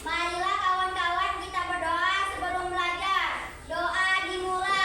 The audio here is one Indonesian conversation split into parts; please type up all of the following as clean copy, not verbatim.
Marilah kawan-kawan kita berdoa sebelum belajar. Doa dimulai.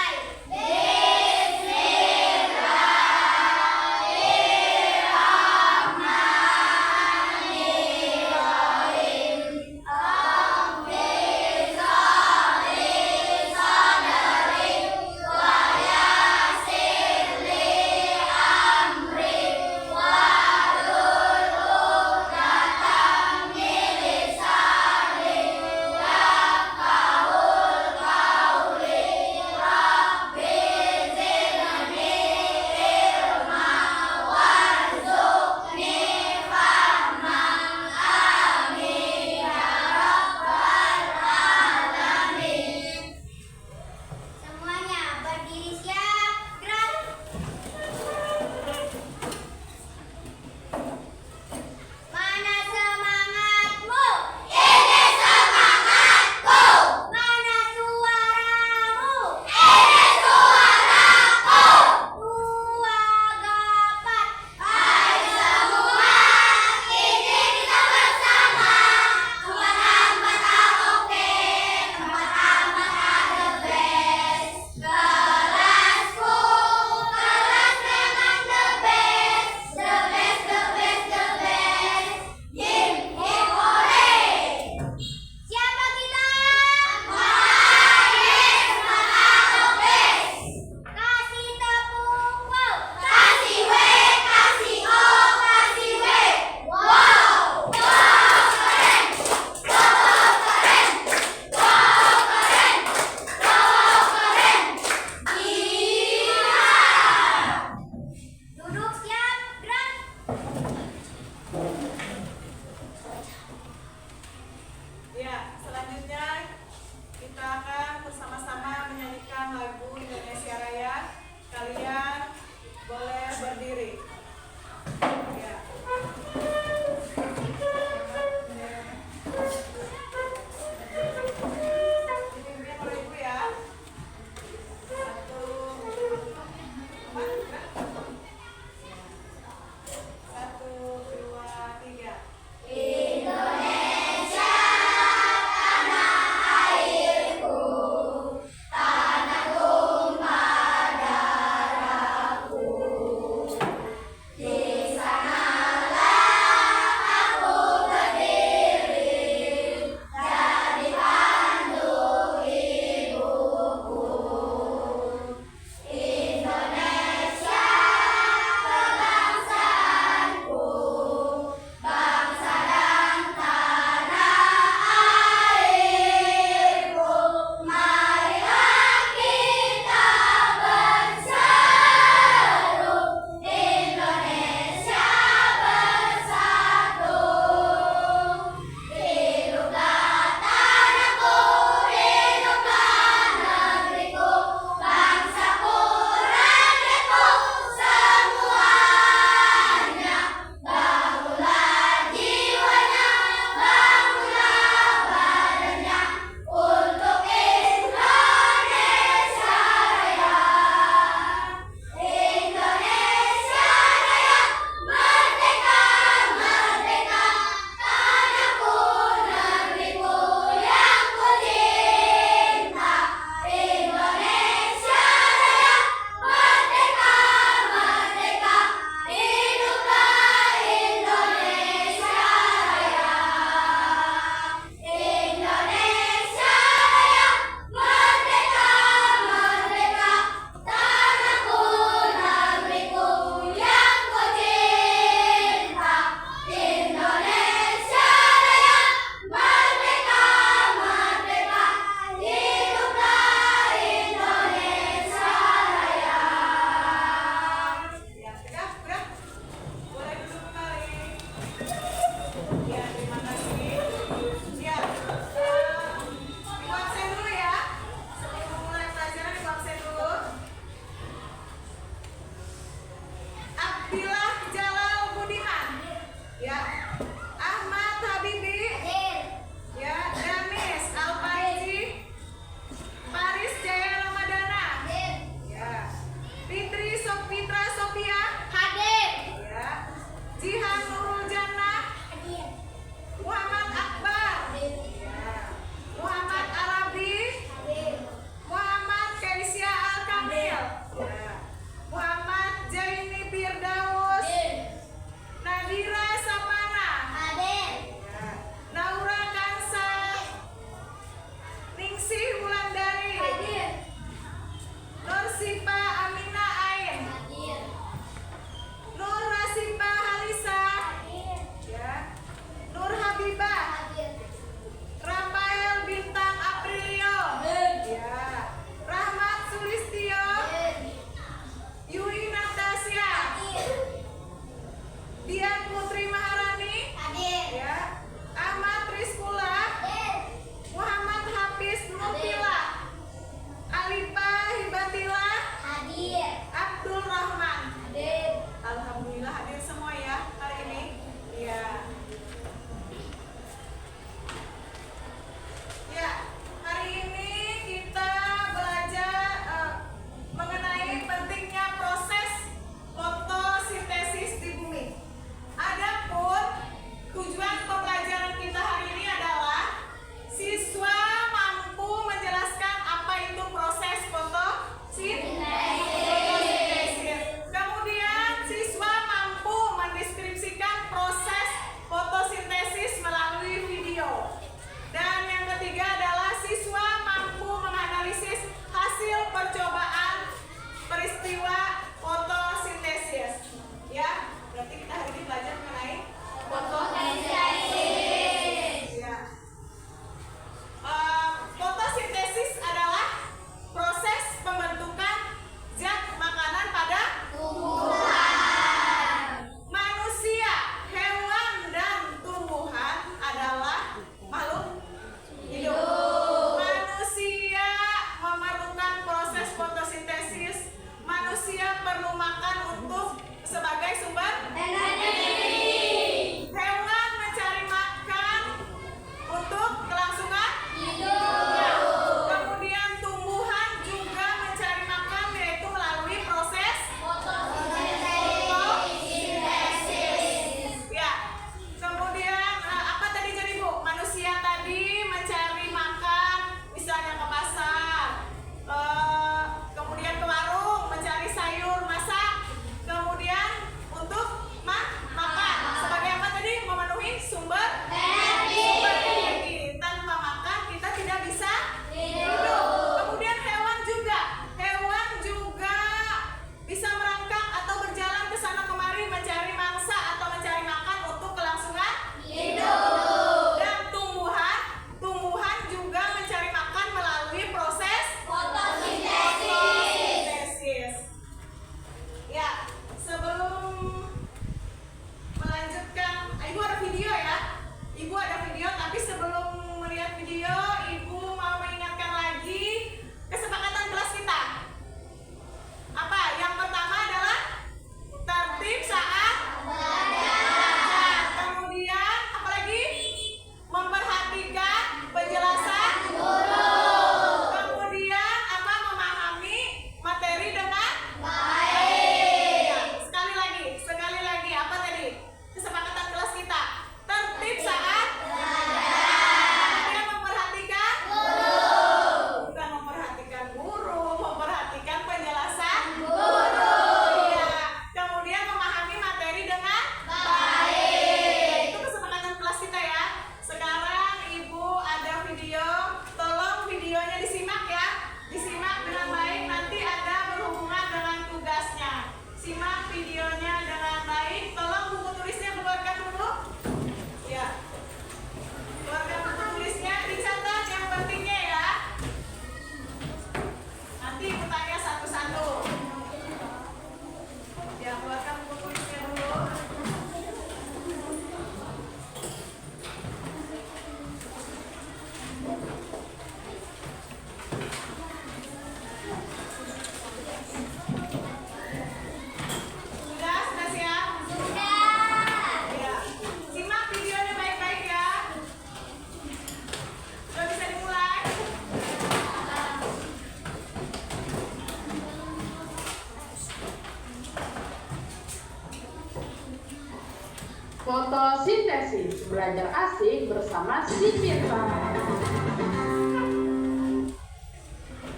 Fotosintesis, belajar asik bersama si pintar.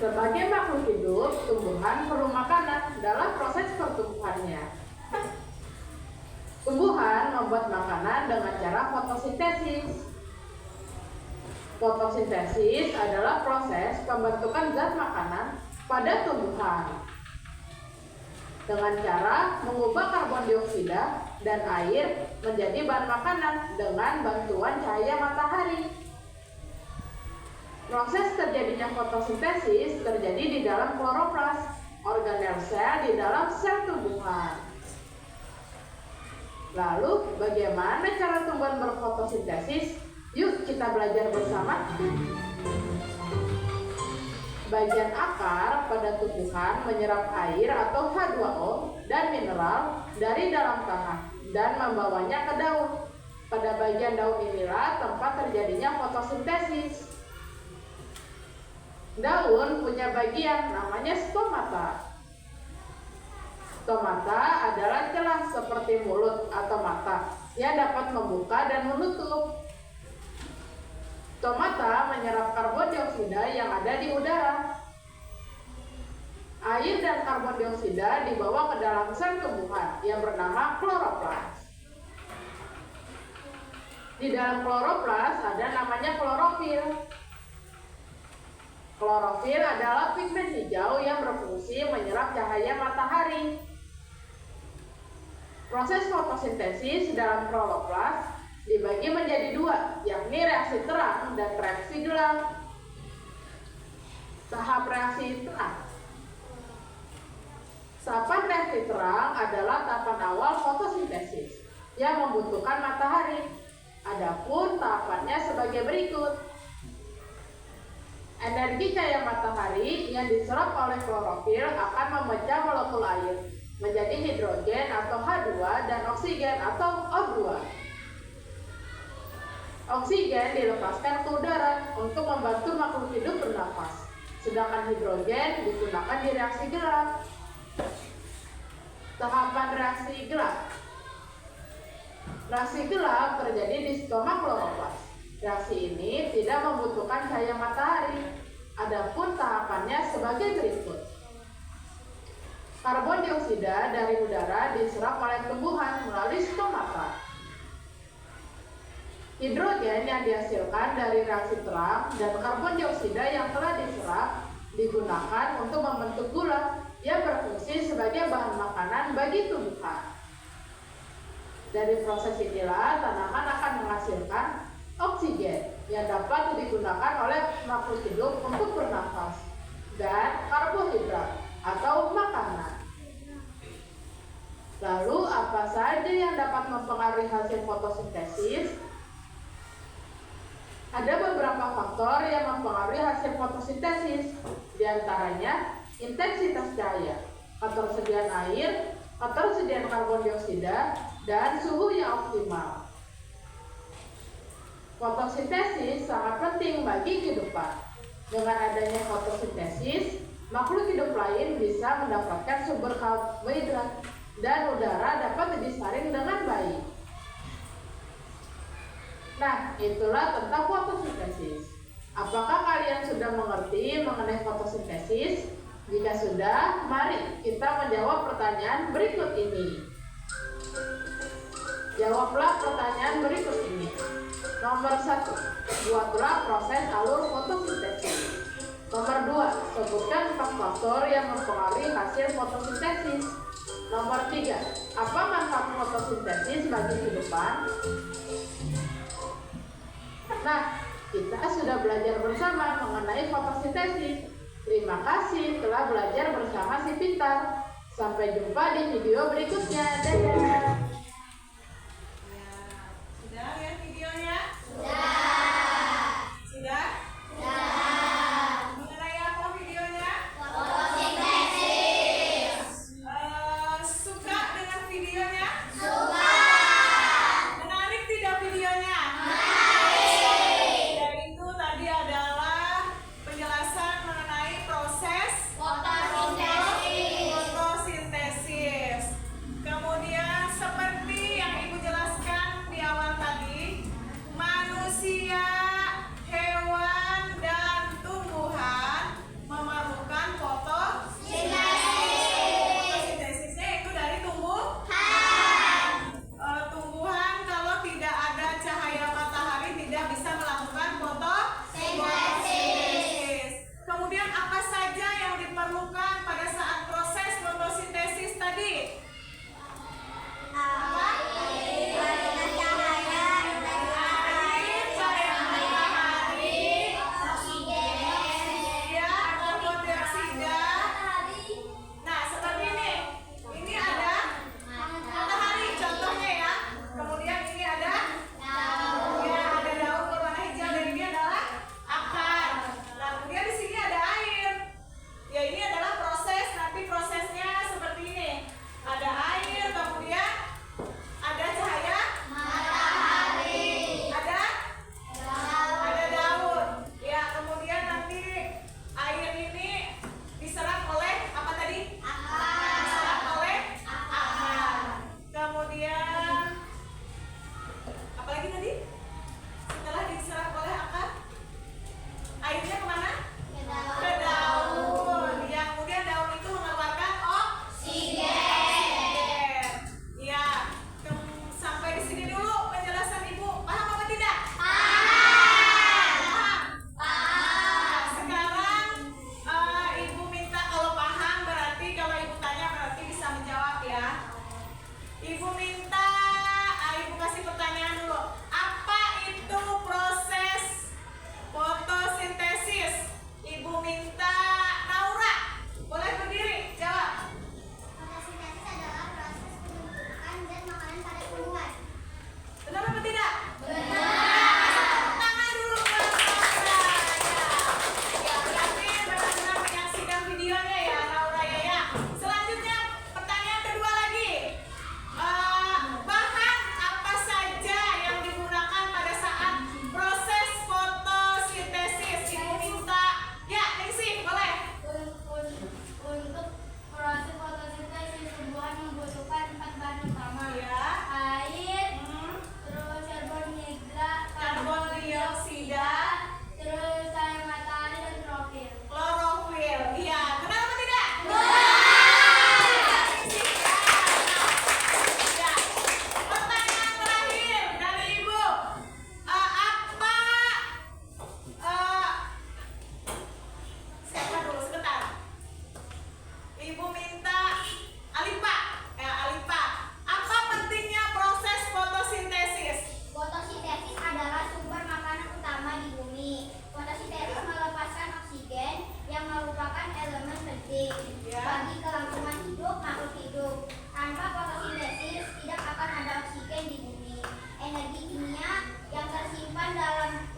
Sebagai makhluk hidup, tumbuhan perlu makanan dalam proses pertumbuhannya. Tumbuhan membuat makanan dengan cara fotosintesis. Fotosintesis adalah proses pembentukan zat makanan pada tumbuhan dengan cara mengubah karbon dioksida dan air menjadi bahan makanan dengan bantuan cahaya matahari. Proses terjadinya fotosintesis terjadi di dalam kloroplas, organel sel di dalam sel tumbuhan. Lalu, bagaimana cara tumbuhan berfotosintesis? Yuk kita belajar bersama. Bagian akar pada tumbuhan menyerap air atau H2O dan mineral dari dalam tanah dan membawanya ke daun. Pada bagian daun inilah tempat terjadinya fotosintesis. Daun punya bagian namanya stomata. Stomata adalah celah seperti mulut atau mata yang dapat membuka dan menutup. Stomata menyerap karbon dioksida yang ada di udara. Air dan karbon dioksida dibawa ke dalam sel tumbuhan yang bernama kloroplas. Di dalam kloroplas ada namanya klorofil. Klorofil adalah pigmen hijau yang berfungsi menyerap cahaya matahari. Proses fotosintesis dalam kloroplas dibagi menjadi dua, yakni reaksi terang dan reaksi gelap. Tahap reaksi terang. Tahapan reaksi terang adalah tahapan awal fotosintesis yang membutuhkan matahari. Adapun tahapannya sebagai berikut. Energi cahaya matahari yang diserap oleh klorofil akan memecah molekul air menjadi hidrogen atau H2 dan oksigen atau O2. Oksigen dilepaskan ke udara untuk membantu makhluk hidup bernafas, sedangkan hidrogen digunakan di reaksi gelap. Tahapan reaksi gelap. Reaksi gelap terjadi di stoma kloroplas. Reaksi ini tidak membutuhkan cahaya matahari. Adapun tahapannya sebagai berikut. Karbon dioksida dari udara diserap oleh tumbuhan melalui stomata. Hidrogen yang dihasilkan dari reaksi terang dan karbon dioksida yang telah diserap digunakan untuk membentuk gula yang berfungsi sebagai bahan makanan bagi tumbuhan. Dari proses inilah tanaman akan menghasilkan oksigen yang dapat digunakan oleh makhluk hidup untuk bernafas dan karbohidrat atau makanan. Lalu apa saja yang dapat mempengaruhi hasil fotosintesis? Ada beberapa faktor yang mempengaruhi hasil fotosintesis, di antaranya intensitas cahaya, ketersediaan air, ketersediaan karbon dioksida, dan suhu yang optimal. Fotosintesis sangat penting bagi kehidupan. Dengan adanya fotosintesis, makhluk hidup lain bisa mendapatkan sumber karbohidrat dan udara dapat disaring dengan baik. Nah, itulah tentang fotosintesis. Apakah kalian sudah mengerti mengenai fotosintesis? Jika sudah, mari kita menjawab pertanyaan berikut ini. Jawablah pertanyaan berikut ini. Nomor 1, buatlah proses alur fotosintesis. Nomor 2, sebutkan 4 faktor yang mempengaruhi hasil fotosintesis. Nomor 3, apa manfaat fotosintesis bagi kehidupan? Nah, kita sudah belajar bersama mengenai fotosintesis. Terima kasih telah belajar bersama si pintar. Sampai jumpa di video berikutnya. Dadah. Sudah lihat videonya? Sudah. Sudah? Sudah. Mengenai apa videonya? Fotosintesis. Suka dengan videonya? Suka. Menarik tidak videonya? Yaitu tadi adalah penjelasan mengenai proses Fotosintesis. fotosintesis. Kemudian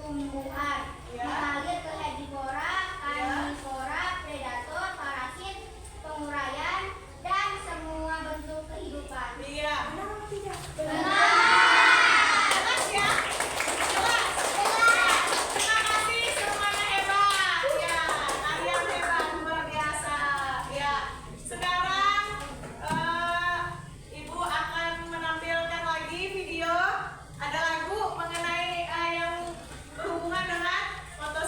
tumbuhan Ya. mengalir ke herbivora, karnivora, predator, parasit, penguraian, dan semua bentuk kehidupan. Iya. Benar atau tidak? Benar. Jelas ya? Jelas. Ya. Terima kasih semuanya hebat. Ya, kalian hebat luar biasa. Ya. Sekarang Ibu akan menampilkan lagi video. Ada lagu mengenai yang berhubungan dengan foto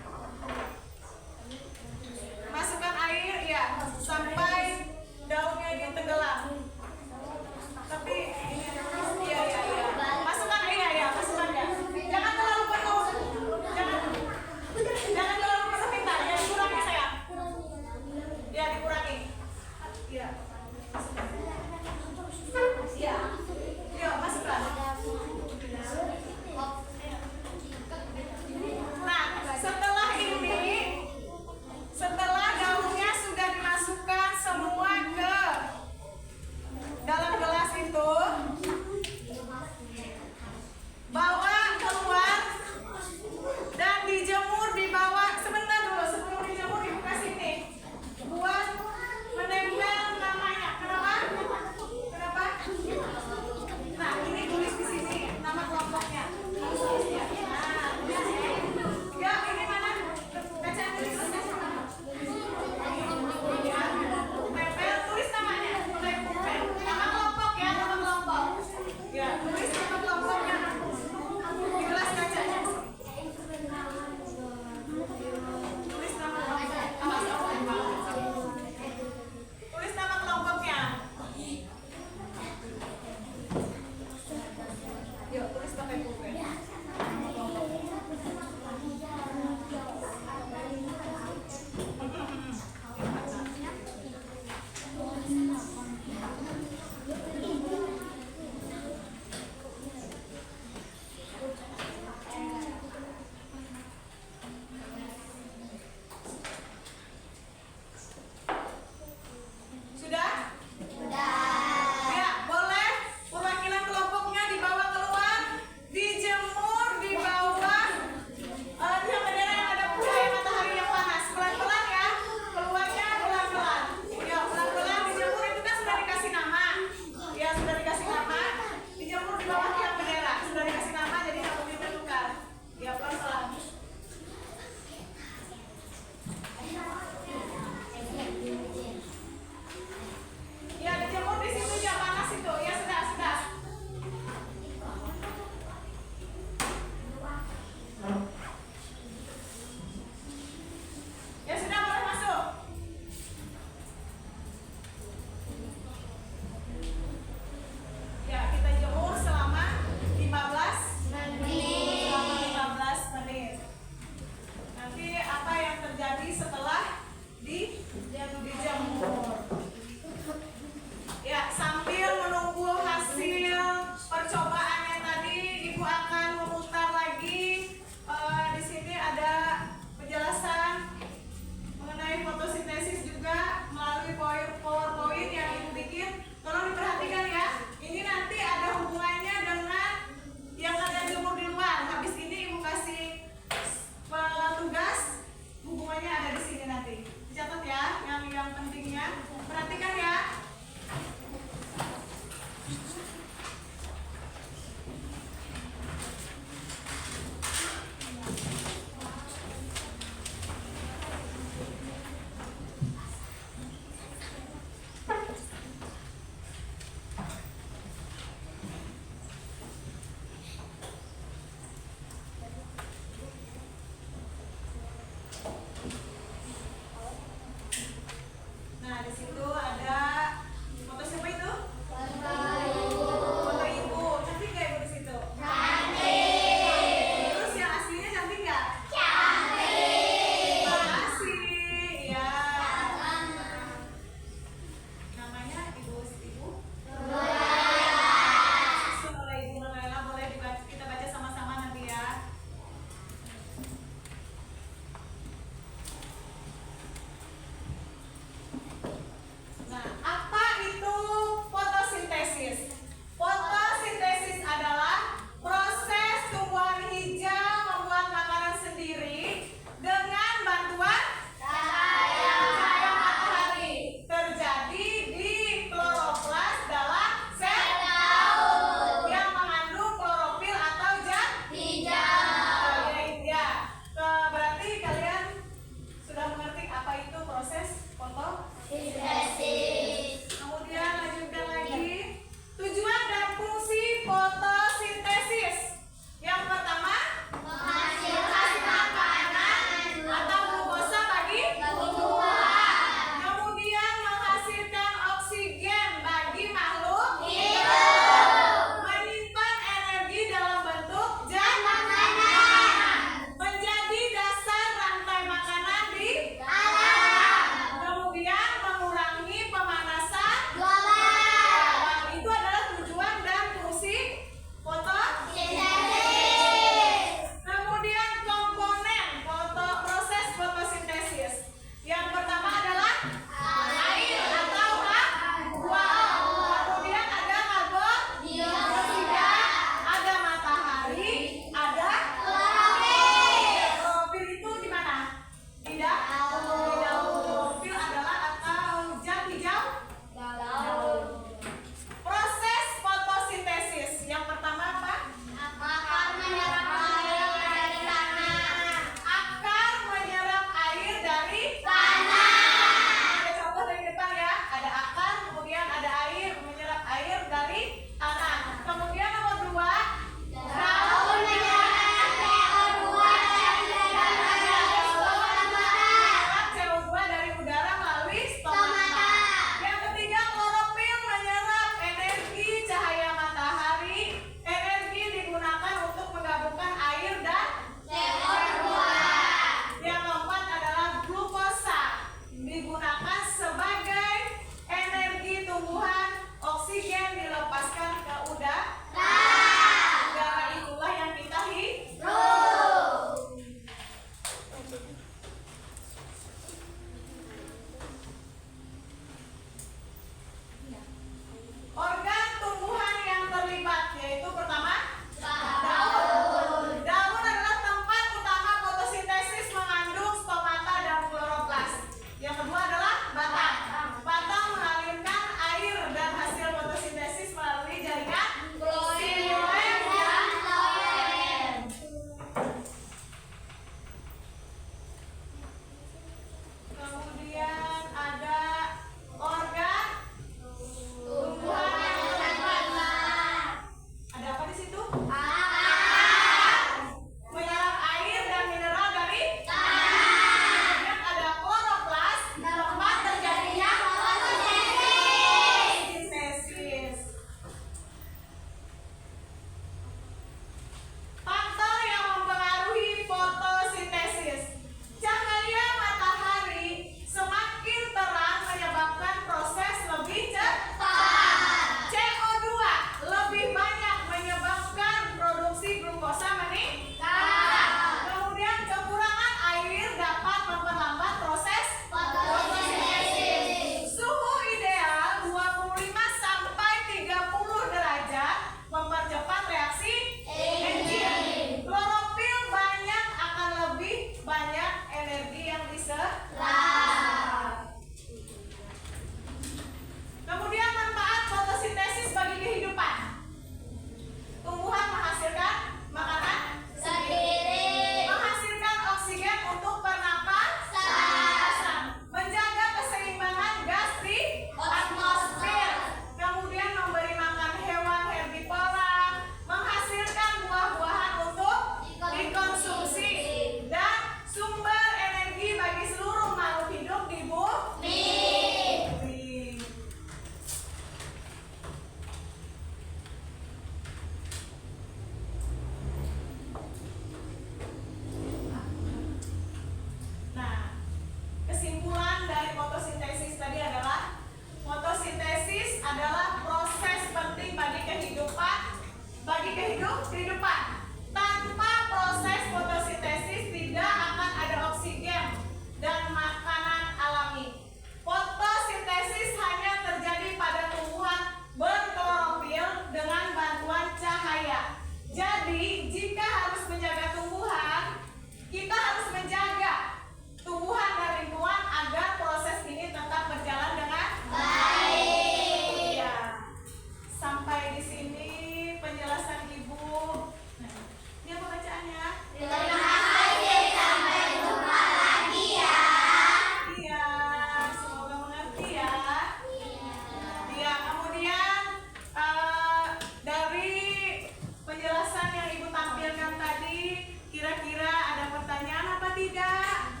Kira-kira ada pertanyaan apa tidak?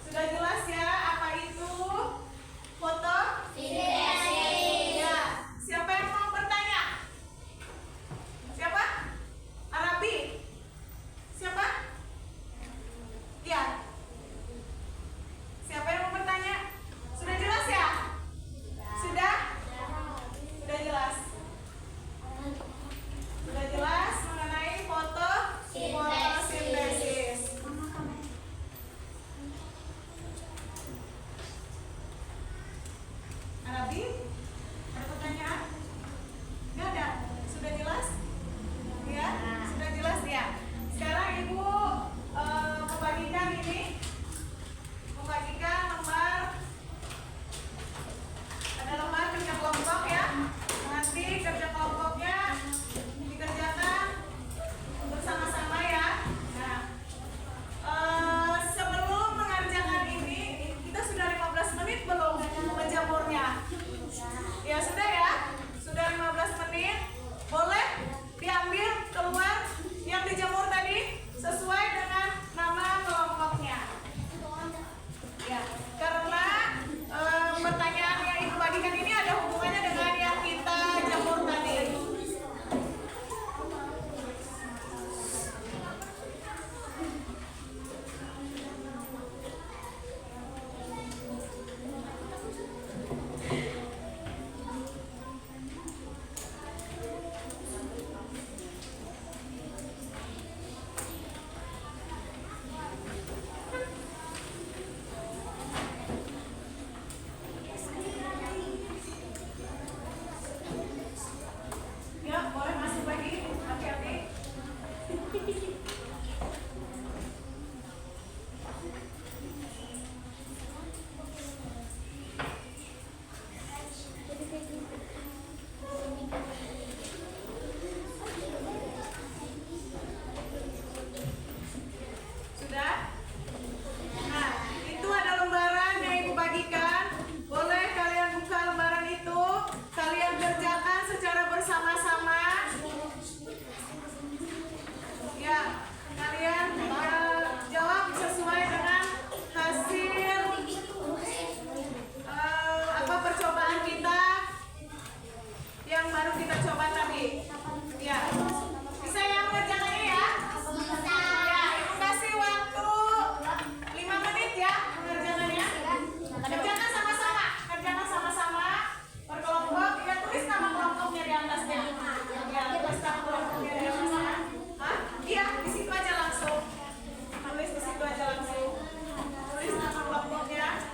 Sudah jelas ya apa itu foto? Ya. Siapa yang mau bertanya? Siapa? Arabi? Siapa? Ya. Siapa yang mau bertanya? Sudah jelas ya? Sudah? Sudah jelas. Sudah jelas mengenai fotosintesis. Arabi? Ada pertanyaan? Nggak ada? Sudah jelas? Ya? Sudah jelas ya? Sekarang Ibu membagikan ini. Membagikan lembar. Ada lembar kerja kelompok ya. Nanti kerja kelompoknya dikerjakan bersama-sama ya. Nah, sebelum mengerjakan ini, kita sudah 15 menit belum menjamurnya? Ya sudah ya, sudah 15 menit. Boleh diambil keluar yang dijemur tadi sesuai dengan nama kelompoknya. Ya, karena pertanyaan yang Ibu bagikan ini ada hubungannya dengan yang kita jemur tadi. Ya, boleh masuk lagi. Hati-hati. Sudah? Nah, itu ada lembaran yang Ibu bagikan. Boleh kalian buka lembaran itu. Kalian kerjakan secara bersama-sama. Ya, kalian jawab sesuai dengan hasil percobaan kita yang baru kita coba tadi. Ya, bisa yang ngerjakannya ya? Ya, Ibu kasih waktu 5 menit ya mengerjakannya. Kerjakan sama-sama, kerjakan sama-sama. Berkelompok, ya tulis nama kelompoknya di atasnya. Ya, tulis nama kelompoknya di atasnya. Hah? Iya, di situ aja langsung. Tulis di situ aja langsung. Tulis nama kelompoknya.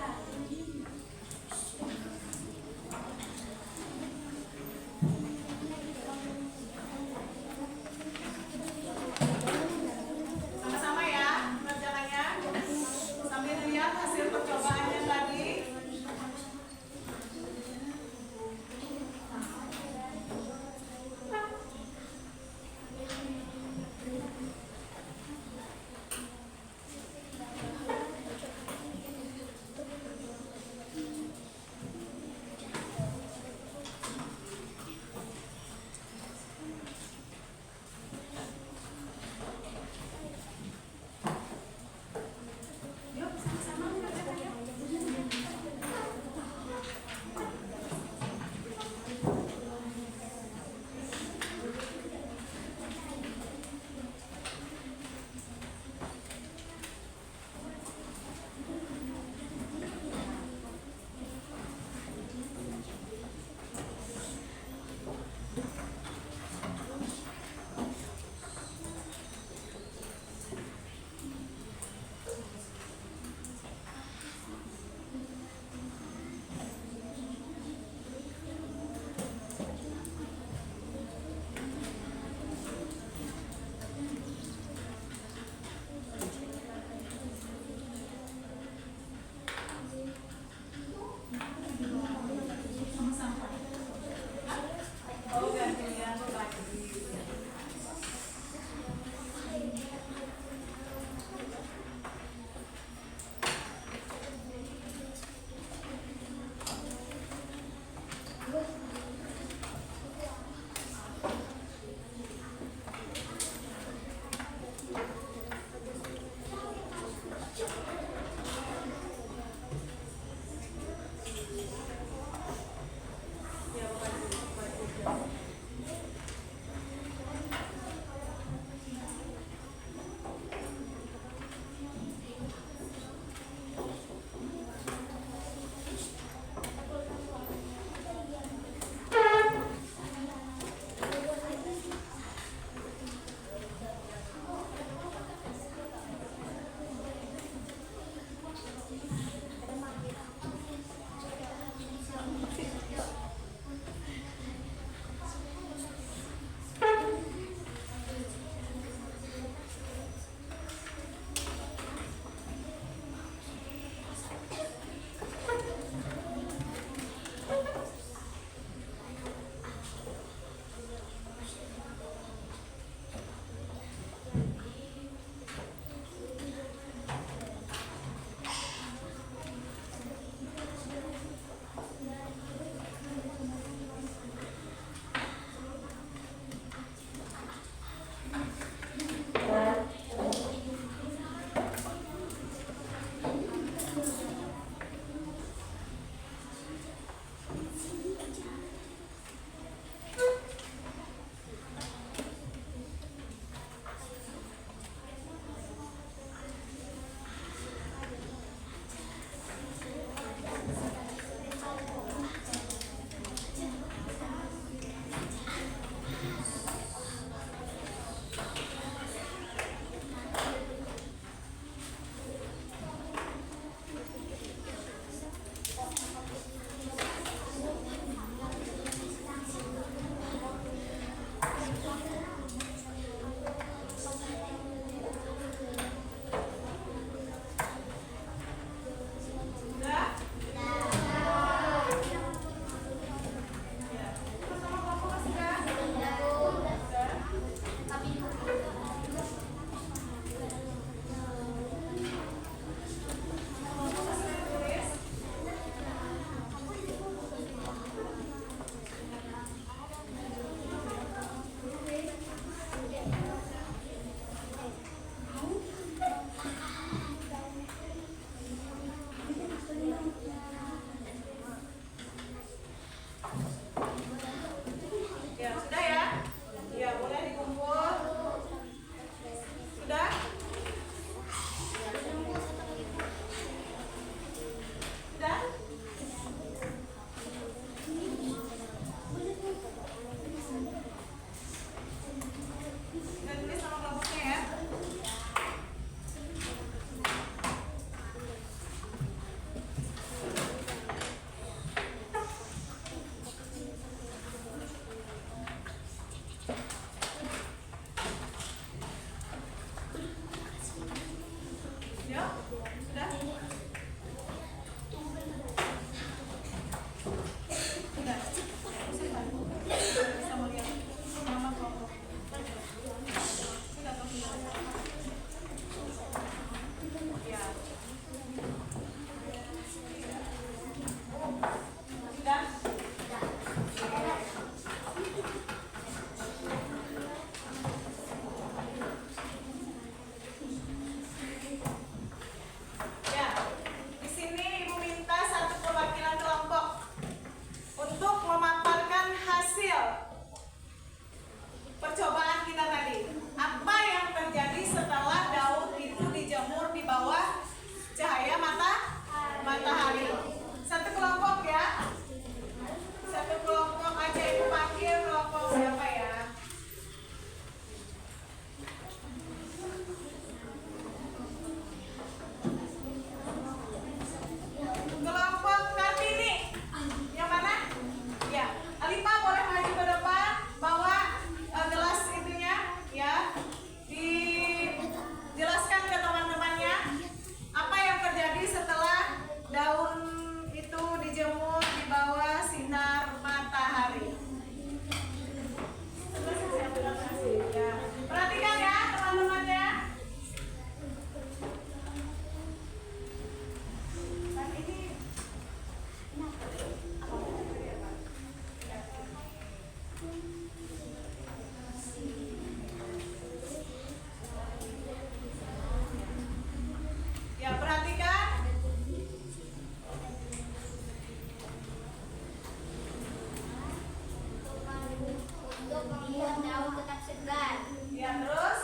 membuat daun tetap segar. Ya, terus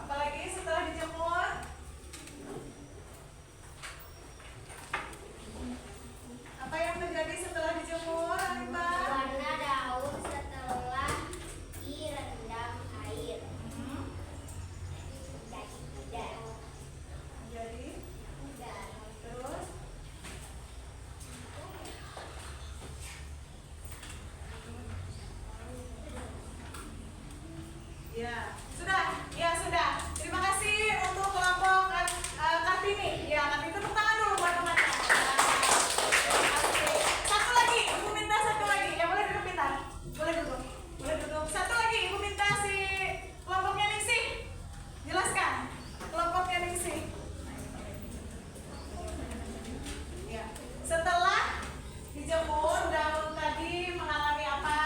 apalagi setelah dijemur? Apa yang terjadi setelah dijemur, Alifah? Warna daun setelah direndam air jadi pudar. Jadi, terus ya, sudah. Ya, sudah. Terima kasih untuk kelompok Kartini. Ya, Kartini tepuk tangan dulu buat teman-teman. Oke. Satu lagi, Ibu minta satu lagi. Ya, boleh duduk pintar. Boleh duduk. Boleh duduk. Satu lagi, Ibu minta si kelompoknya Ningsih. Jelaskan. Kelompoknya Ningsih. Ya. Setelah dijemur, daun tadi mengalami apa?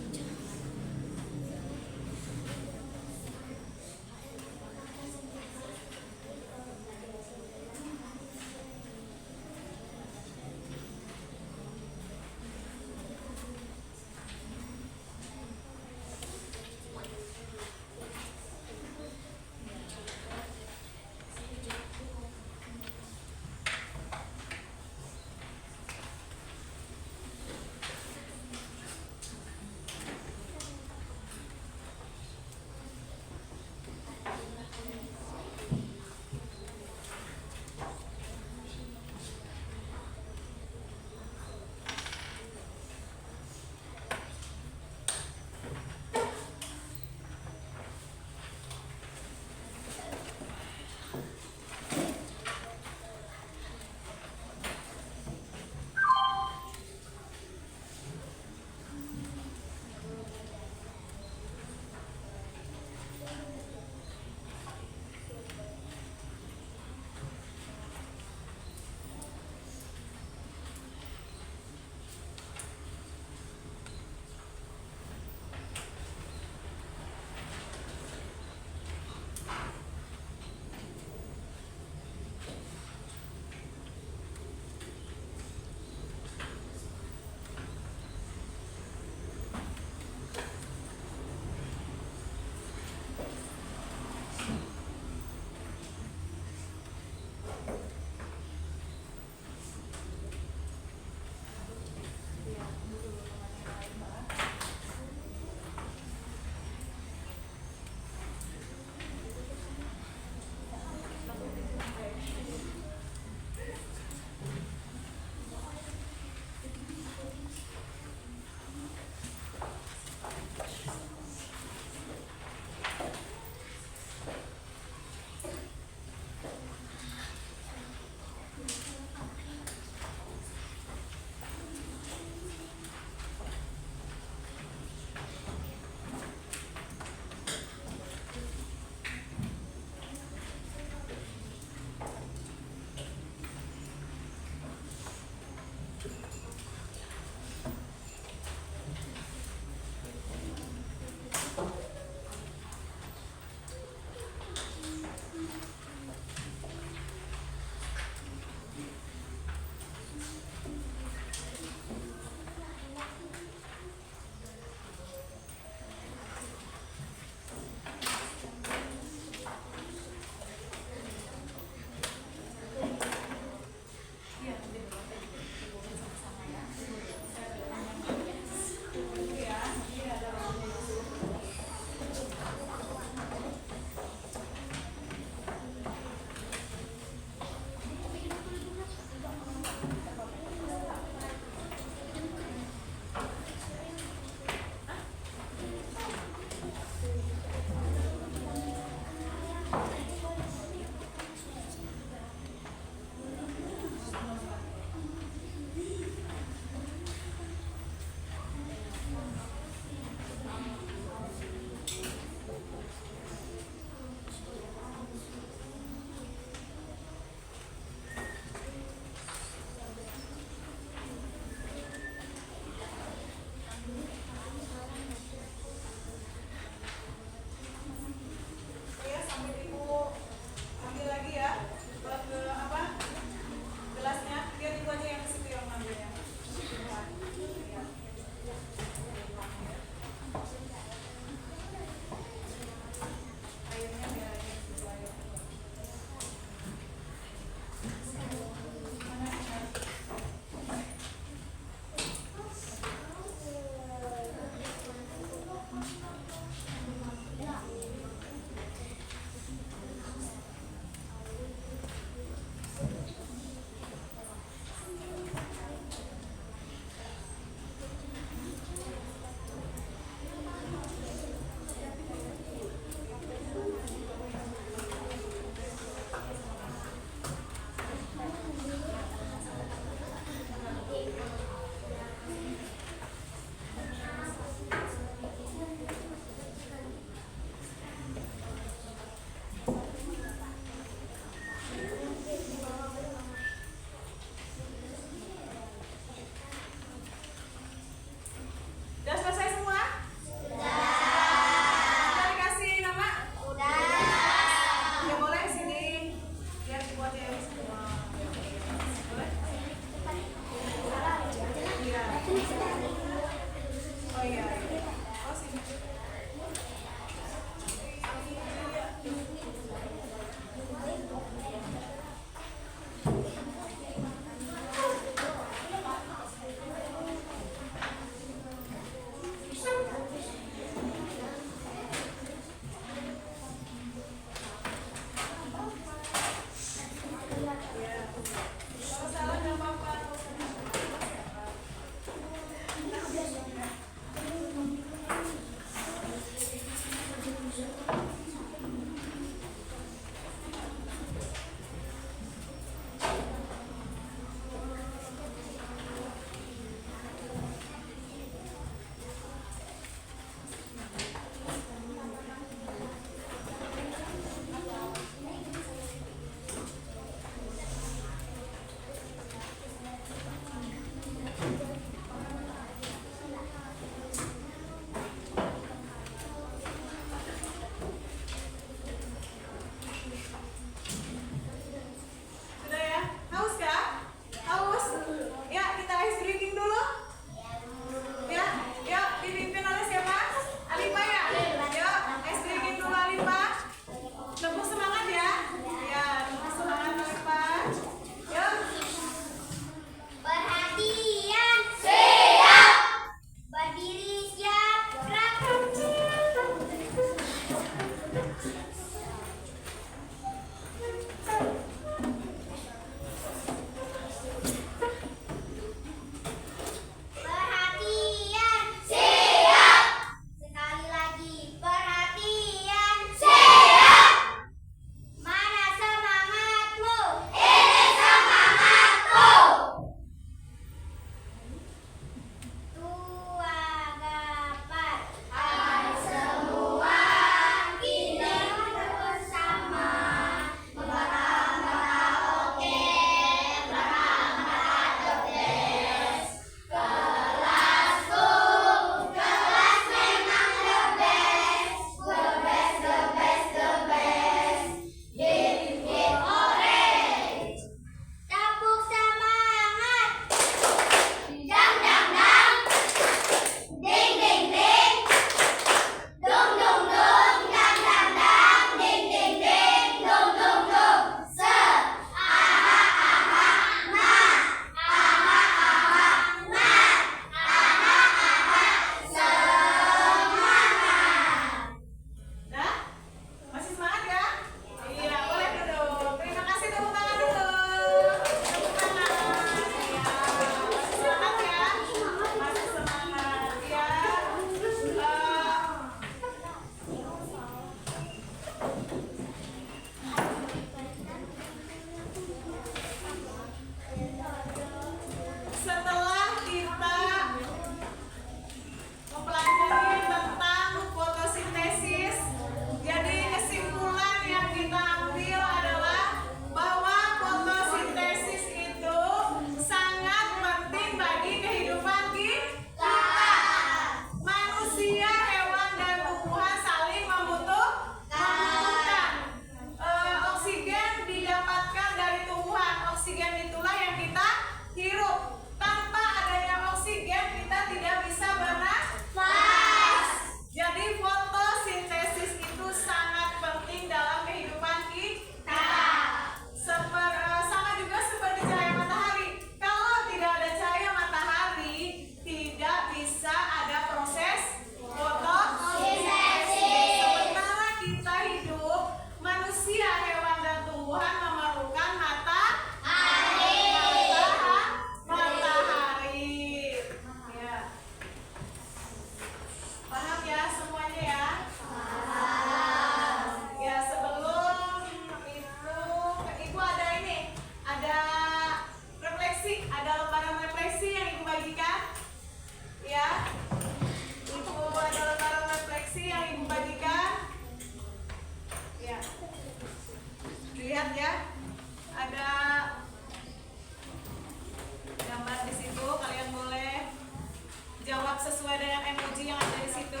sesuai dengan emoji yang ada di situ.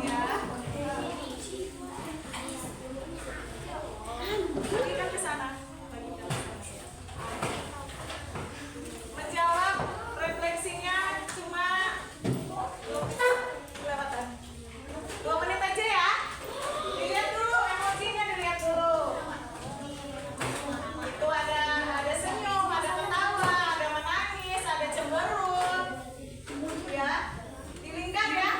Ya. Bagikan ke sana. Bagikan ke sana. Menjawab refleksinya cuma kelewatan 2 menit aja ya. Dilihat dulu emosinya, dilihat dulu. Itu ada senyum, ada ketawa, ada menangis, ada cemberut. Ya, dilingkar ya.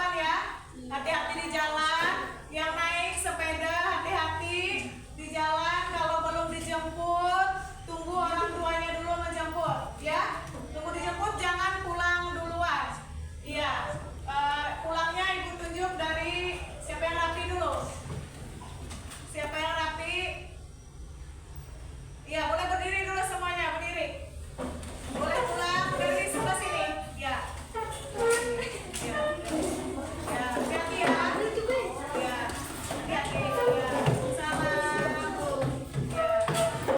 depan ya. Hati-hati di jalan. Yang naik sepeda hati-hati di jalan.